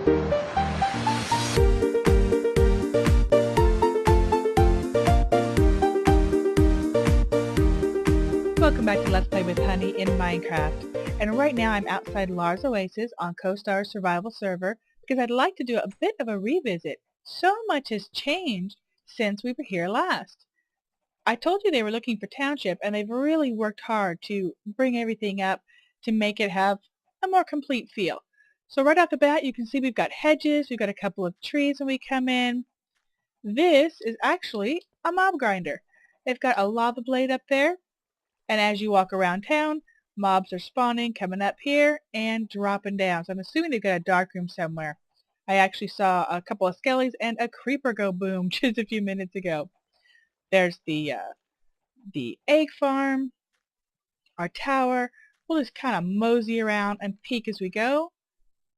Welcome back to Let's Play with Honey in Minecraft. And right now I'm outside Lars Oasis on CoStar's survival server because I'd like to do a bit of a revisit. So much has changed since we were here last. I told you they were looking for Township, and they've really worked hard to bring everything up to make it have a more complete feel. So right off the bat you can see we've got hedges, we've got a couple of trees when we come in. This is actually a mob grinder. They've got a lava blade up there. And as you walk around town, mobs are spawning, coming up here, and dropping down. So I'm assuming they've got a dark room somewhere. I actually saw a couple of skellies and a creeper go boom just a few minutes ago. There's the egg farm, our tower. We'll just kind of mosey around and peek as we go.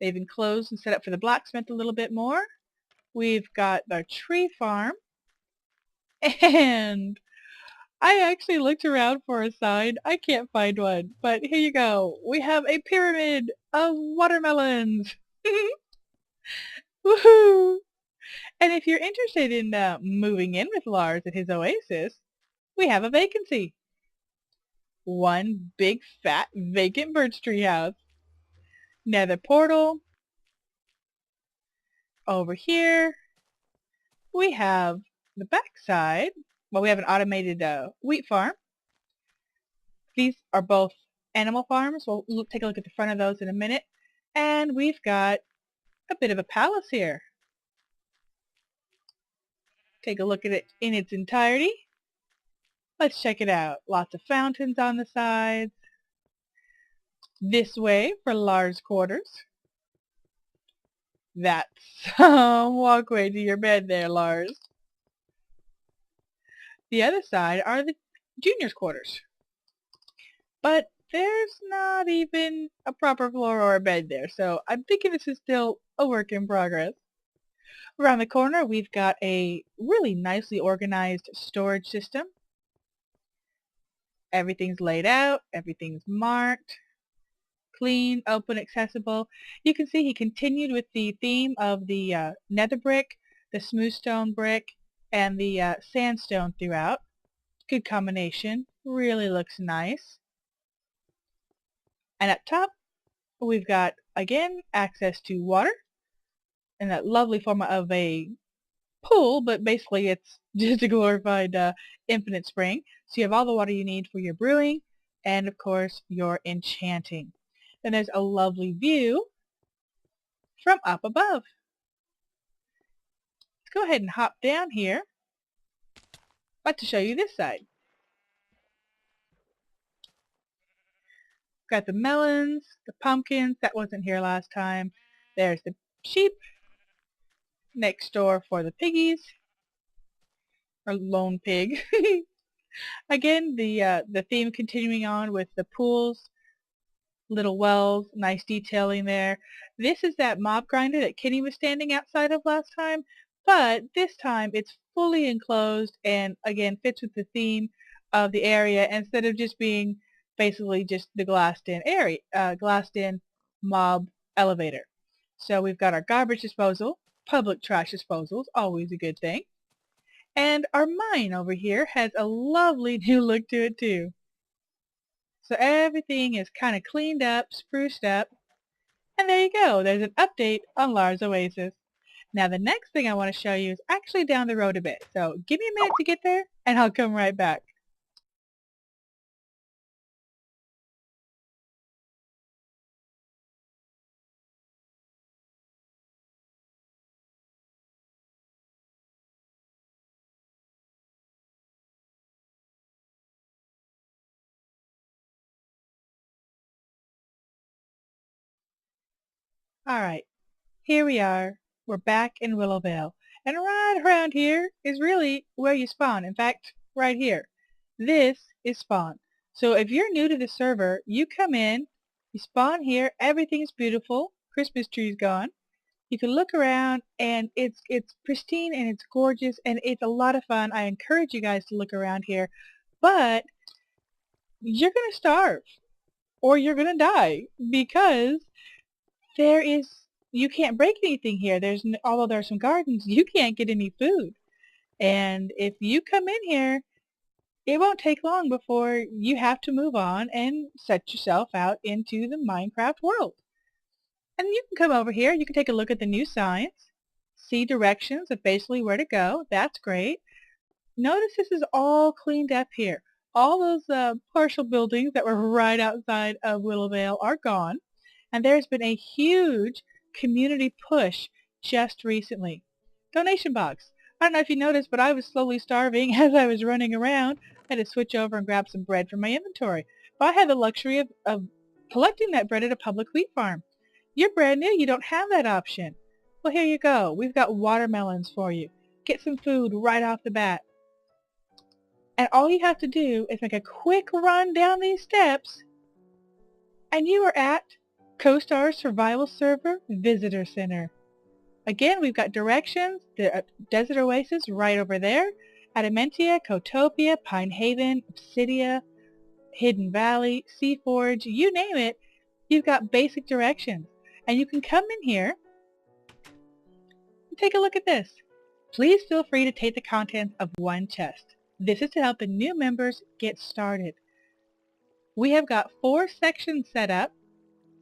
They've enclosed and set up for the blacksmith a little bit more. We've got the tree farm. And I actually looked around for a sign. I can't find one, but here you go. We have a pyramid of watermelons. Woohoo! And if you're interested in moving in with Lars at his oasis, we have a vacancy. One big fat vacant birch tree house. Nether portal. Over here, we have the backside. Well, we have an automated wheat farm. These are both animal farms. We'll take a look at the front of those in a minute. And we've got a bit of a palace here. Take a look at it in its entirety. Let's check it out. Lots of fountains on the sides. This way for Lars' quarters. That's some walkway to your bed there, Lars. The other side are the juniors' quarters. But there's not even a proper floor or a bed there, so I'm thinking this is still a work in progress. Around the corner, we've got a really nicely organized storage system. Everything's laid out, everything's marked, clean, open, accessible. You can see he continued with the theme of the nether brick, the smooth stone brick, and the sandstone throughout. Good combination. Really looks nice. And up top, we've got, again, access to water in that lovely form of a pool, but basically it's just a glorified infinite spring. So you have all the water you need for your brewing and, of course, your enchanting. Then there's a lovely view from up above. Let's go ahead and hop down here. I'd like to show you this side. Got the melons, the pumpkins, that wasn't here last time. There's the sheep next door for the piggies, or lone pig. Again, the theme continuing on with the pools, little wells, nice detailing there. This is that mob grinder that Kenny was standing outside of last time, but this time it's fully enclosed and again fits with the theme of the area instead of just being basically just the glassed-in area, glassed-in mob elevator. So we've got our garbage disposal, public trash disposal, always a good thing. And our mine over here has a lovely new look to it too. So everything is kind of cleaned up, spruced up, and there you go. There's an update on Lars Oasis. Now the next thing I want to show you is actually down the road a bit. So give me a minute to get there, and I'll come right back. Alright, here we are. We're back in Willowvale. And right around here is really where you spawn. In fact, right here. This is spawn. So if you're new to the server, you come in, you spawn here, everything's beautiful, Christmas tree's gone. You can look around and it's pristine and it's gorgeous and it's a lot of fun. I encourage you guys to look around here, but you're going to starve or you're going to die because there is you can't break anything here. Although there are some gardens, you can't get any food. And if you come in here, it won't take long before you have to move on and set yourself out into the Minecraft world. And you can come over here, you can take a look at the new signs, see directions of basically where to go. That's great. Notice this is all cleaned up here. All those partial buildings that were right outside of Willowvale are gone. And there's been a huge community push just recently. Donation box. I don't know if you noticed, but I was slowly starving as I was running around. I had to switch over and grab some bread from my inventory. But I had the luxury of collecting that bread at a public wheat farm. You're brand new. You don't have that option. Well, here you go. We've got watermelons for you. Get some food right off the bat. And all you have to do is make a quick run down these steps, and you are at CoStar's Survival Server Visitor Center. Again, we've got directions, the Desert Oasis right over there, Adamantia, Cotopia, Pine Haven, Obsidia, Hidden Valley, Sea Forge, you name it, you've got basic directions. And you can come in here and take a look at this. Please feel free to take the contents of one chest. This is to help the new members get started. We have got 4 sections set up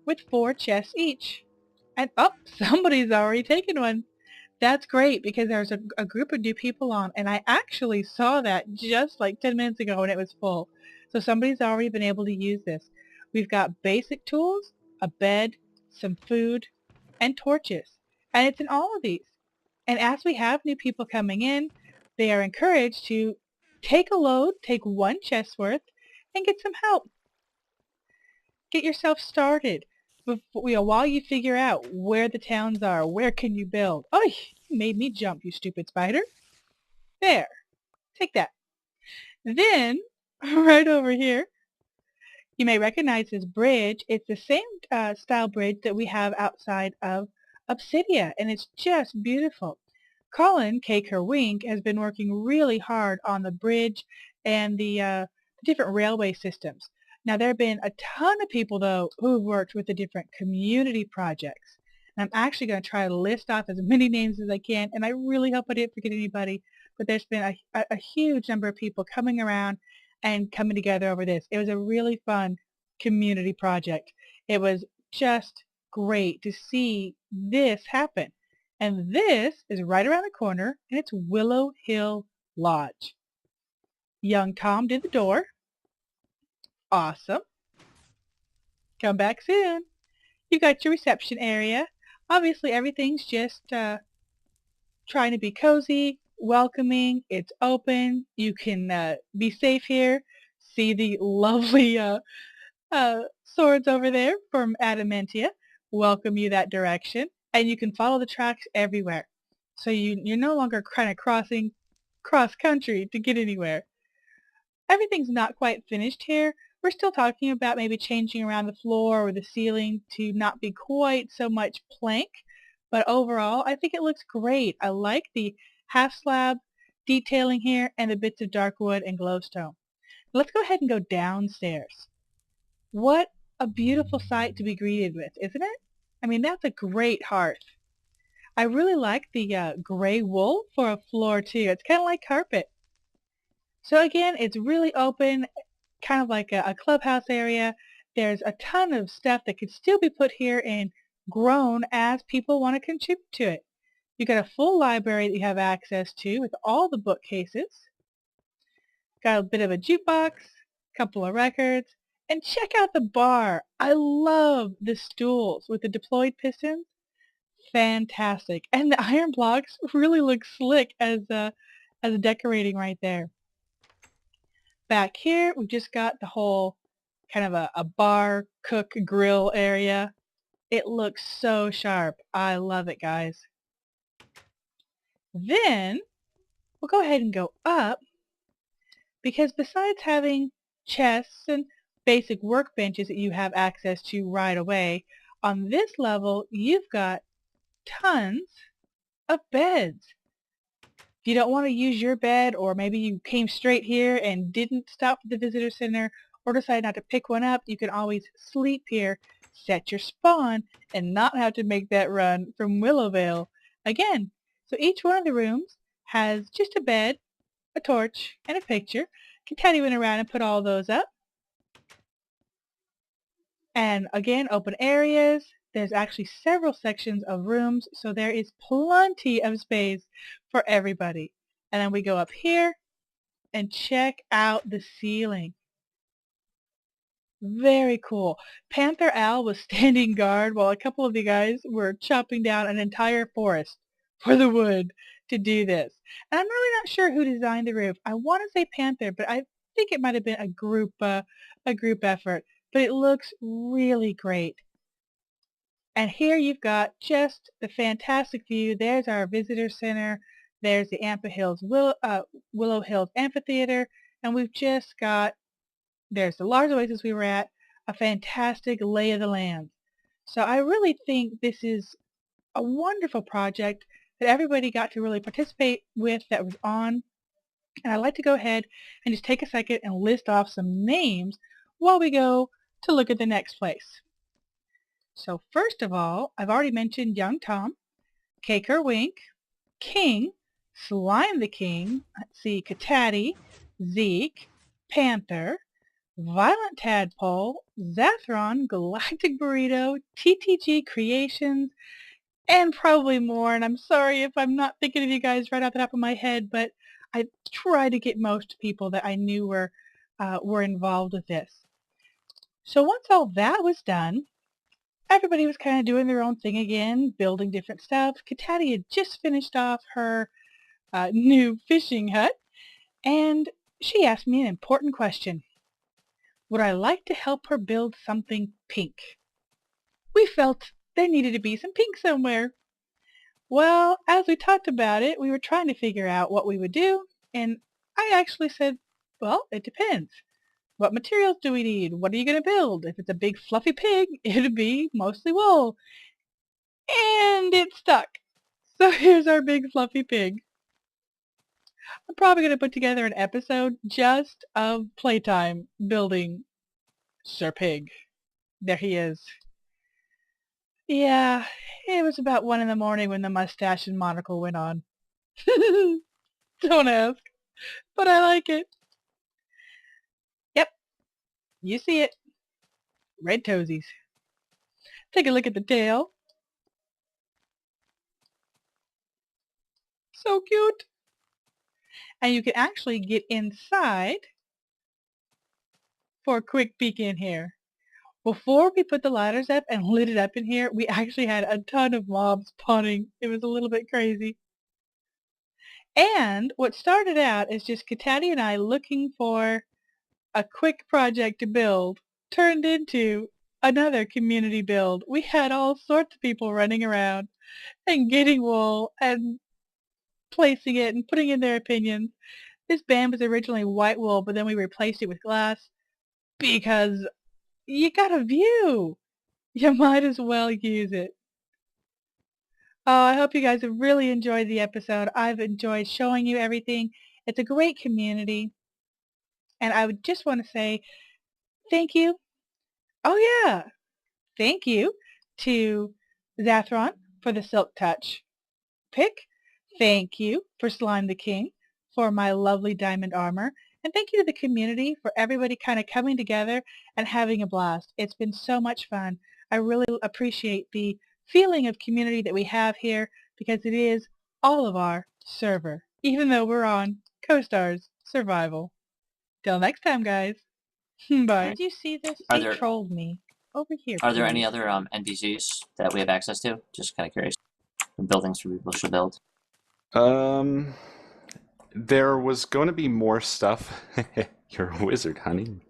with 4 chests each. And somebody's already taken one. That's great because there's a group of new people on, and I actually saw that just like 10 minutes ago when it was full. So somebody's already been able to use this. We've got basic tools, a bed, some food, and torches. And it's in all of these. And as we have new people coming in, they are encouraged to take a load, take 1 chest worth, and get some help. Get yourself started. While you figure out where the towns are, where can you build. Oh, you made me jump, you stupid spider. There. Take that. Then, right over here, you may recognize this bridge. It's the same style bridge that we have outside of Obsidia, and it's just beautiful. Colin, Cake Her Wink, has been working really hard on the bridge and the different railway systems. Now, there have been a ton of people, though, who've worked with the different community projects. And I'm actually going to try to list off as many names as I can, and I really hope I didn't forget anybody. But there's been a huge number of people coming around and coming together over this. It was a really fun community project. It was just great to see this happen. And this is right around the corner, and it's Willow Hill Lodge. Young Tom did the door. Awesome. Come back soon. You got your reception area. Obviously, everything's just trying to be cozy, welcoming. It's open. You can be safe here. See the lovely swords over there from Adamantia. Welcome you that direction. And you can follow the tracks everywhere. So you're no longer kind of crossing cross-country to get anywhere. Everything's not quite finished here. We're still talking about maybe changing around the floor or the ceiling to not be quite so much plank. But overall, I think it looks great. I like the half slab detailing here and the bits of dark wood and glowstone. Let's go ahead and go downstairs. What a beautiful sight to be greeted with, isn't it? I mean, that's a great hearth. I really like the gray wool for a floor too. It's kind of like carpet. So again, it's really open, kind of like a clubhouse area. There's a ton of stuff that could still be put here and grown as people want to contribute to it. You've got a full library that you have access to with all the bookcases. Got a bit of a jukebox, a couple of records, and check out the bar. I love the stools with the deployed pistons. Fantastic. And the iron blocks really look slick as a decorating right there. Back here, we've just got the whole kind of a bar, cook, grill area. It looks so sharp. I love it, guys. Then, we'll go ahead and go up because besides having chests and basic workbenches that you have access to right away, on this level, you've got tons of beds. If you don't want to use your bed, or maybe you came straight here and didn't stop at the visitor center or decide not to pick one up, you can always sleep here set your spawn and not have to make that run from Willowvale again. So each one of the rooms has just a bed, a torch, and a picture. Teddy went around and put all those up. And again, open areas. There's actually several sections of rooms, so there is plenty of space for everybody. And then we go up here and check out the ceiling. Very cool. Panther Al was standing guard while a couple of the guys were chopping down an entire forest for the wood to do this. And I'm really not sure who designed the roof. I want to say Panther, but I think it might have been a group effort. But it looks really great. And here you've got just the fantastic view. There's our visitor center. There's the Willow Hills Amphitheater. And we've just got, there's the Lars Oasis we were at, a fantastic lay of the land. So I really think this is a wonderful project that everybody got to really participate with that was on. And I'd like to go ahead and just take a second and list off some names while we go to look at the next place. So first of all, I've already mentioned Young Tom, Caker Wink, King, Slime the King, let's see, Katati, Zeke, Panther, Violent Tadpole, Zathron, Galactic Burrito, TTG Creations, and probably more. And I'm sorry if I'm not thinking of you guys right off the top of my head, but I tried to get most people that I knew were involved with this. So once all that was done, everybody was kind of doing their own thing again, building different stuff. Katati had just finished off her new fishing hut, and she asked me an important question. Would I like to help her build something pink? We felt there needed to be some pink somewhere. Well, as we talked about it, we were trying to figure out what we would do, and I actually said, well, it depends. What materials do we need? What are you going to build? If it's a big fluffy pig, it'd be mostly wool. And it stuck. So here's our big fluffy pig. I'm probably going to put together an episode just of playtime building Sir Pig. There he is. Yeah, it was about 1 in the morning when the mustache and monocle went on. Don't ask, but I like it. Yep, you see it. Red toesies. Take a look at the tail. So cute. And you can actually get inside for a quick peek in here. Before we put the ladders up and lit it up in here, we actually had a ton of mobs spawning. It was a little bit crazy. And what started out as just Katati and I looking for a quick project to build turned into another community build. We had all sorts of people running around and getting wool and placing it and putting in their opinions. This band was originally white wool, but then we replaced it with glass because you got a view. You might as well use it. Oh, I hope you guys have really enjoyed the episode. I've enjoyed showing you everything. It's a great community. And I would just want to say thank you. Oh yeah, thank you to Zathron for the Silk Touch pick. Thank you for Slime the King for my lovely diamond armor. And thank you to the community for everybody kind of coming together and having a blast. It's been so much fun. I really appreciate the feeling of community that we have here because it is all of our server, even though we're on CoStar's Survival. Till next time, guys. Bye. Did you see this? They trolled me. Over here, Are there any other NPCs that we have access to? Just kind of curious. Buildings for people should build. There was going to be more stuff. You're a wizard, honey.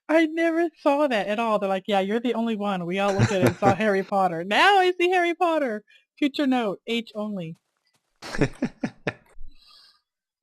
I never saw that at all. They're like, yeah, you're the only one. We all looked at it and saw Harry Potter. Now I see Harry Potter. Future note, H only.